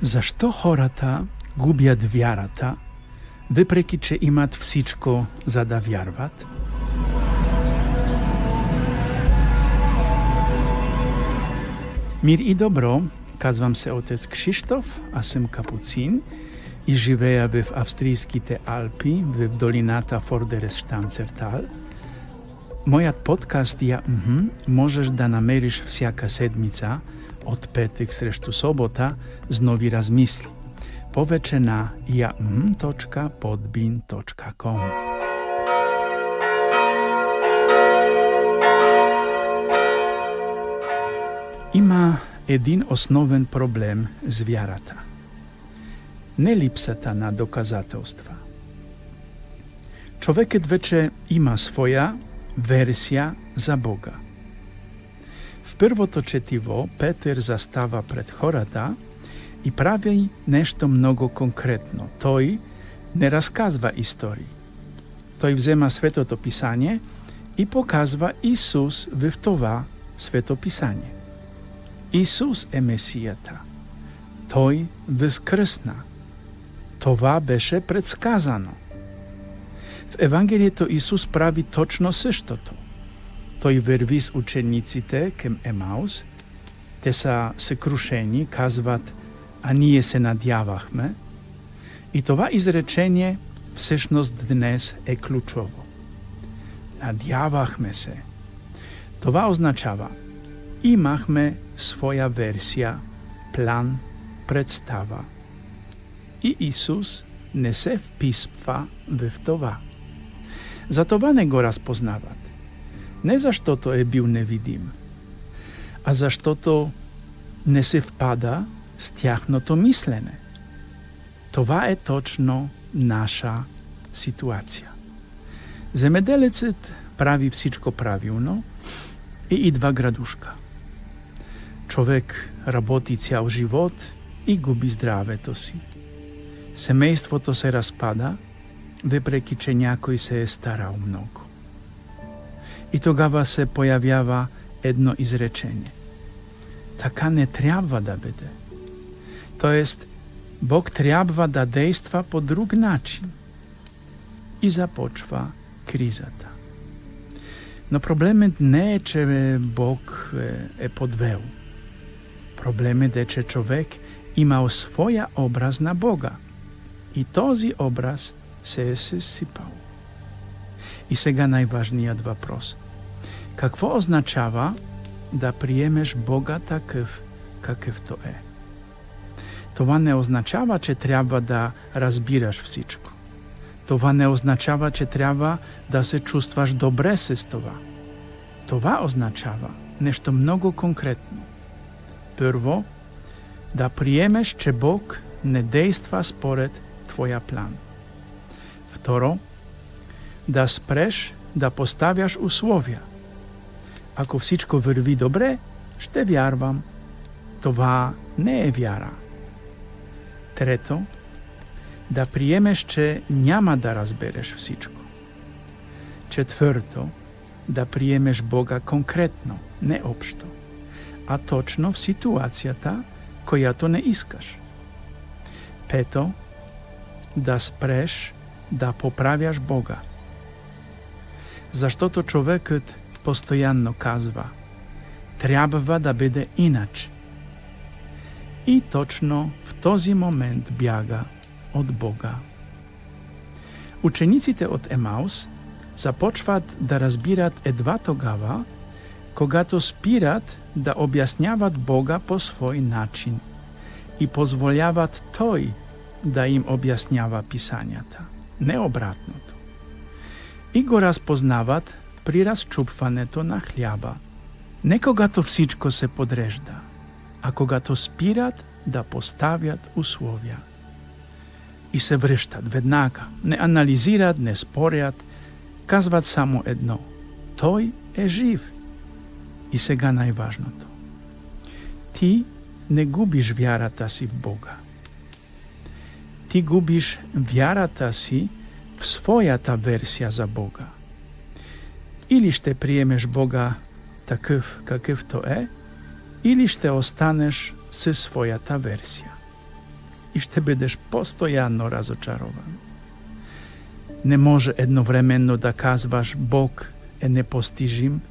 Зашто хората губјат вярата, въпреки че имат всичко за да вярват? Мир и добро, казвам се отец Кшиштоф, а сум капуцин и живея в австрийските Алпи, в долината Фордерес-Штанцертал. Мојат подкаст можеш да намериш всяка седмица од петък срещу собота с нови размисли. Повече на ja.podbean.com. Има един основен проблем с вярата. Не липсата на доказателства. Човекът вече има своя версия за Бога. В първото четиво Петър застава пред хората и прави нещо много конкретно. Той не разказва истории. Той взема Светото Писание и показва Исус в това Свето Писание. Исус е Месията. Той възкръсна. Това беше предсказано. В Евангелието Исус прави точно същото. Той върви с учениците към Емаус. Те са съкрушени, казват, а ние се надявахме. И това изречение всъщност днес е ключово. Надявахме се. Това означава, имахме своя версия, план, представа. И Исус не се вписва в това. Затова не го разпознават. Не защото е бил невидим, а защото не се впада с тяхното мислене. Това е точно наша ситуация. Земеделецът прави всичко правилно и идва градушка. Човек работи цял живот и губи здравето си. Семейството се разпада, въпреки че някой се е старал много. И тогава се появява едно изречение. Така не трябва да бъде. Тоест, Бог трябва да действа по друг начин. И започва кризата. Но проблемът не е, че Бог е подвел. Проблемът е, че човек имал своя образ на Бога. И този образ се е съсипал. И сега най-важният въпрос. Какво означава да приемеш Бога такъв, какъвто е? Това не означава, че трябва да разбираш всичко. Това не означава, че трябва да се чувстваш добре с това. Това означава нещо много конкретно. Първо, да приемеш, че Бог не действа според твоя план. Второ, да спреш да поставяш условия. Ако всичко върви добре, ще вярвам. Това не е вяра. Трето, да приемеш, че няма да разбереш всичко. Четвърто, да приемеш Бога конкретно, не общо, а точно в ситуацията, която не искаш. Пето, да спреш да поправяш Бога. Защото човекът постоянно казва, трябва да бъде иначе. И точно в този момент бяга от Бога. Учениците от Емаус започват да разбират едва тогава, когато спират да обясняват Бога по свой начин и позволяват Той да им обяснява писанията, не обратното. И го разпознават при разчупването на хляба. Не когато всичко се подрежда, а когато спират да поставят условия. И се връщат веднага, не анализират, не спорят, казват само едно. Той е жив. И сега най-важното. Ти не губиш вярата си в Бога. Ти губиш вярата си в своята версия за Бога. Или ще приемеш Бога такъв какъвто е, или ще останеш със своята версия. iż ty będziesz postojanno razoczarowan. Не може едновременно да казваш Бог е непостижим,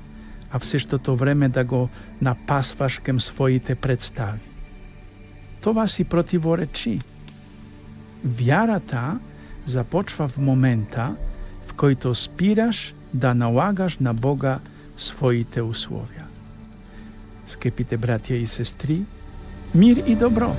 а в същото време да го напасваш към своите представи. Това си противоречи. Вярата започва в момента, в който спираш да налагаш на Бога своите условия. Скъпите братя и сестри, мир и добро!